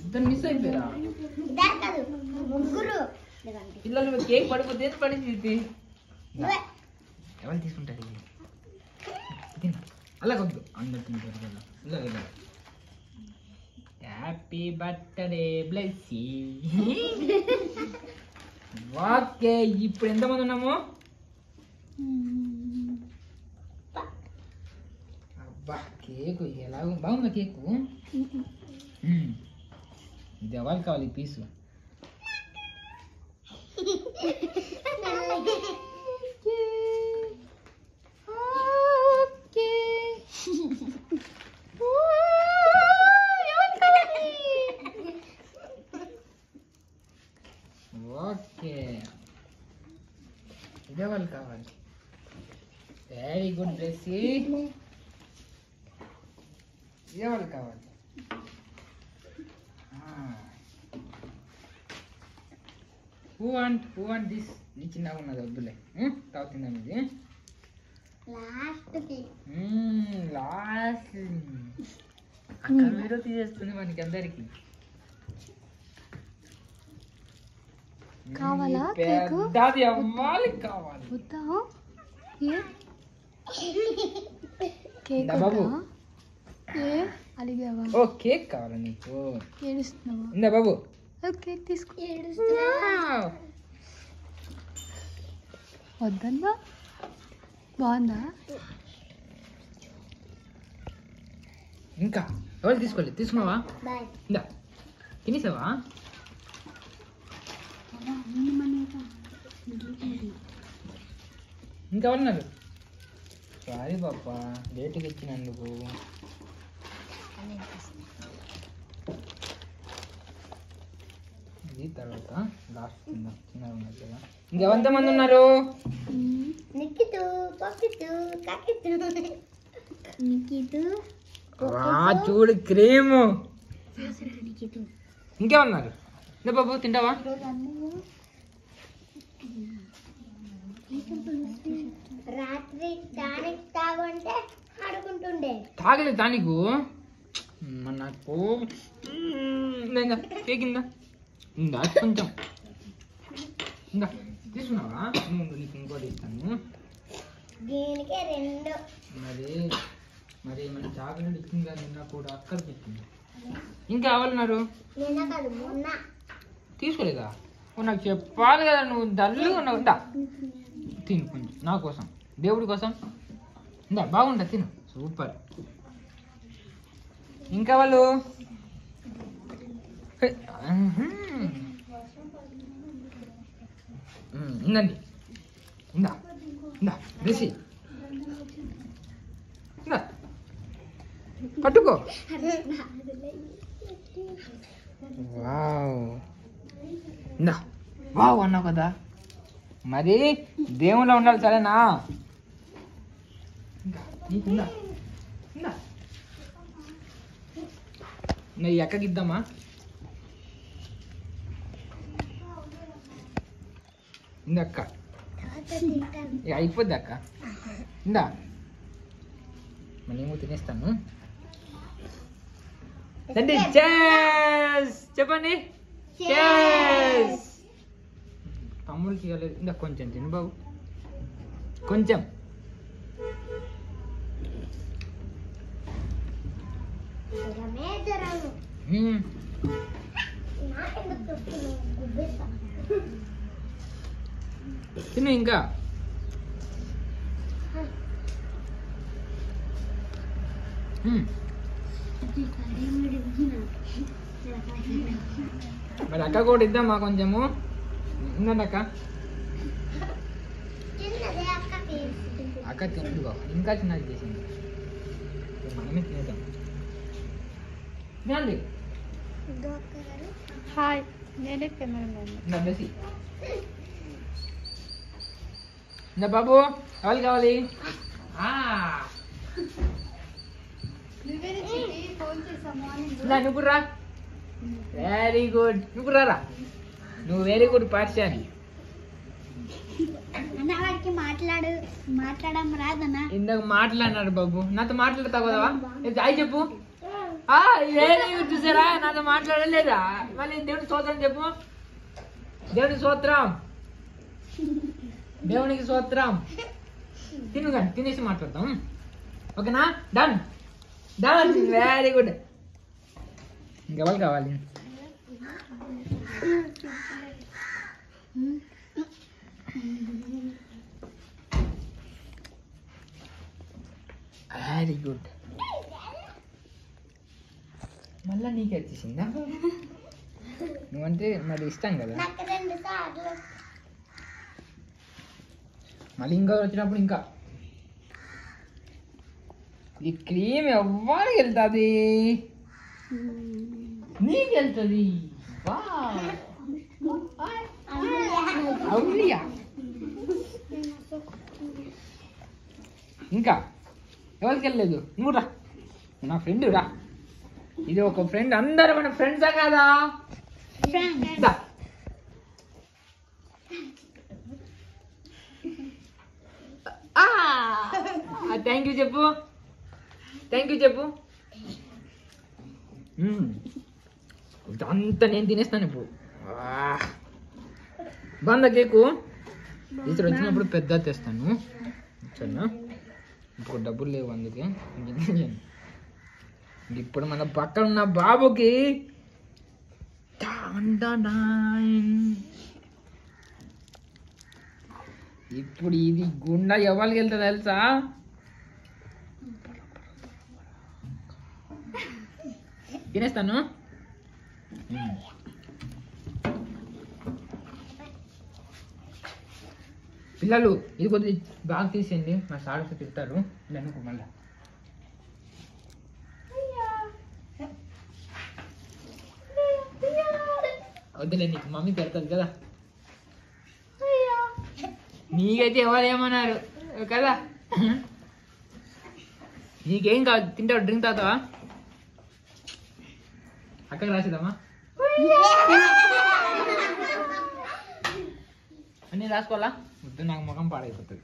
ఇద్దరు మిస్ అయిపోయారా పిల్లలు కేక్ పడిపోతే పడింది ఎవరు తీసుకుంటారు అలా వద్దు అందరు హ్యాపీ బర్త్డే బ్లెస్సీ. ఓకే ఇప్పుడు ఎంతమంది ఉన్నాము? అబ్బా కేకు ఎలా బాగుందా కేకు? ఇది ఎవరికి కావాలి ఈ పీసు? ఓకే ఇదే వాళ్ళు కావాలి. Very good Blessy. ఇదే వాళ్ళు కావాలి. Who want this? ఇది చిన్నగా ఉన్నది వద్దులే, తావు తిందాం. ఇది లాస్ట్ అక్కడ వీడియో తీసేస్తుంది మనకి అందరికి. కావాలా పెద్దది అవ్వాలి కావాలి బాబు. అడిగావా? ఓ కేక్ కావాలా నీకు? ఏడుస్తున్నావా? ఇందా బాబు కేక్ తీసుకో. వద్దన్నా బాగుందా? ఇంకా ఎవరు తీసుకోలేదు? తీసుకున్నావా? ఇందా తినేసావా? ఇంకెవరున్నారు? సారీ పాపా లేటుగా ఇచ్చినందుకు. ఇది తర్వాత లాస్ట్ చిన్నగా ఉన్నది కదా. ఇంకెంతమంది ఉన్నారు? చూడు క్రీమ్. ఇంకేమన్నారు? ఇందా బాబు తింటావా? రాత్రి టానిక్ తాగుంటే ఆడుకుంటుండే. తాగలేదు టానిక్ నాకు కేక్ ఇందా ఇందా కొంచెం ఇందా తీసుకున్నావా? నీకు ఇంకోటి ఇస్తాను. దీనికి 2. మరి మన చాక్లెట్ ఇచ్చింది కదా నిన్న కూడా అక్కడ పెట్టింది. ఇంకా ఎవరున్నారు? తీసుకోలేదా? నాకు చెప్పాలి కదా, నువ్వు డల్లు ఉన్నావు. ఇందా తిను కొంచెం నా కోసం, దేవుడి కోసం. ఇందా బాగుంటా తిను, సూపర్. ఇంకా వాళ్ళు ఇందండి. ఇందా ఇందా రిసి ఇందా పట్టుకో. వావ్ ఇందా వావ్ అన్నావు కదా, మరి దేవుళ్ళ ఉండాలి సరేనా? ఈ అక్కకి ఇద్దామా? ఇందా అక్క, ఇక అయిపోద్ది అక్క. ఇందా మళ్ళీ ఏమో తినేస్తాను. రండి చేస్ చెప్పండి. చేస్ తమ్ముడికి ఇవ్వలేదు. ఇంకా కొంచెం తిను బాబు, కొంచెం. తిను ఇంకా. మరి అక్క కూడా ఇద్దామా కొంచెము? ఇందండి అక్క. అక్క తినదు బాబు, ఇంకా చిన్నది చేసింది, మనమే తినేద్దాం. తినండి. హాయ్, నేనే కెమెరా. బెసి ఇందా బాబు ఎవరు కావాలి? నువ్వు రా. Very good. నువ్వు రారా, నువ్వు వెరీ గుడ్ పార్షాని. మాట్లాడడం రాదన్నా. ఇందాక మాట్లాడినాడు బాబు, నాతో మాట్లాడతావు కదా. హాయ్ చెప్పు. Very good. చూసారా నాతో మాట్లాడలేదా? మళ్ళీ దేవుని స్తోత్రం చెప్పు. దేవుని స్తోత్రం, దేవునికి స్తోత్రం. తిను కానీ తినేసి మాట్లాడతాం. ఓకేనా? Done done. Very good. ఇంకెవరు కావాలి? Very good. మళ్ళా నీకే వచ్చేసిందా? నువ్వంటే మరి ఇష్టం కదా. నాకు 2 సార్లు మళ్ళీ ఇంకా వచ్చినప్పుడు ఇంకా ఈ క్రీమ్ ఎవరికి వెళ్తుంది? నీకు వెళ్తుంది. అవునియా. ఇంకా ఎవరికి వెళ్ళలేదు? నువ్వు రా, నా ఫ్రెండ్ రా. ఇది ఒక ఫ్రెండ్. అందరూ మన ఫ్రెండ్సా కాదా? థ్యాంక్ యూ చెప్పు. థ్యాంక్ యూ చెప్పు. అంతా నేను తినేస్తాను ఇప్పుడు. బాగుందా కేకు? ఈసారి వచ్చినప్పుడు పెద్ద తెస్తాను. సరేనా? ఇప్పుడు డబ్బులు లేవు అందుకే. ఇప్పుడు మన పక్కన ఉన్న బాబుకి ఇప్పుడు ఇది గుండా ఎవరికి వెళ్తుంది తెలుసా? తినేస్తాను. పిల్లలు ఇది కొద్దిగా బాగా తీసేయండి. మా సార్ తింటారు అనుకో. మళ్ళా వద్దులే, నీకు మమ్మీ పెడతాది కదా. నీకైతే ఎవరు ఏమన్నారు కదా? నీకేం కాదు, తింటావు. డ్రింక్ తాగుతావా? అక్కడికి రాసేద్దామా? అన్నీ రాసుకోవాలా? వద్దు, నాకు ముఖం పాడైపోతుంది.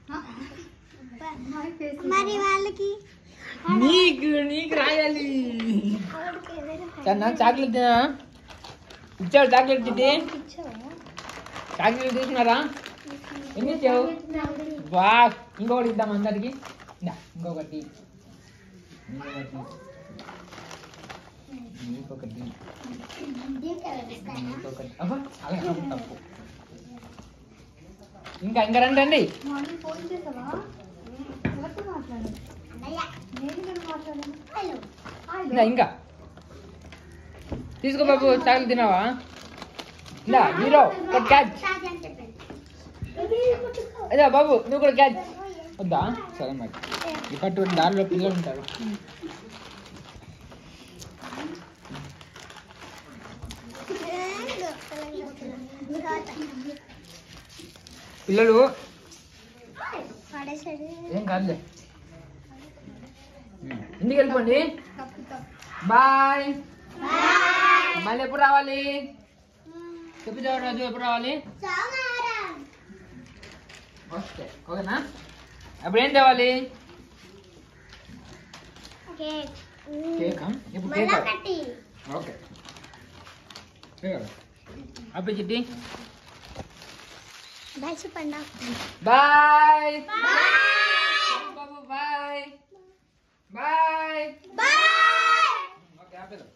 మరి వాళ్ళకి నీకు నీకు రాయాలి. సార్ నాకు చాక్లెట్ తినా ఇచ్చాడు. చాక్లెట్ తింటే చాక్లెట్ తీసుకున్నారా? ఎన్ని ఇచ్చావు? వా, ఇంకొకటి ఇద్దాం అందరికి. ఇంకొకటి ఇంకొకటి ఇంకొకటి. అలా తప్పు. ఇంకా ఇంకా రండి రండి. ఇంకా తీసుకో బాబు. చాక్లెట్ తినావా? ఇలా హీరో క్యాచ్. అదే బాబు, నువ్వు కూడా క్యాచ్. వద్దా? సరే మరి. ఇప్పటి దారిలో పిల్లలు ఉంటారు. పిల్లలు ఏం కాదులే. ఇంటికి వెళ్ళిపోండి. బాయ్. మళ్ళీ ఎప్పుడు రావాలి? చెప్పు రోజు ఎప్పుడు రావాలి? ఓకే, ఓకేనా? అప్పుడు ఏం తేవాలి? కేక్. ఇప్పుడు కేక్. ఓకే. అప్పుడు చిట్టి బాయ్ చెప్పండి. బాయ్ బాబు. Bye bye. బాయ్. ఓకే, ఆపేద్దాం.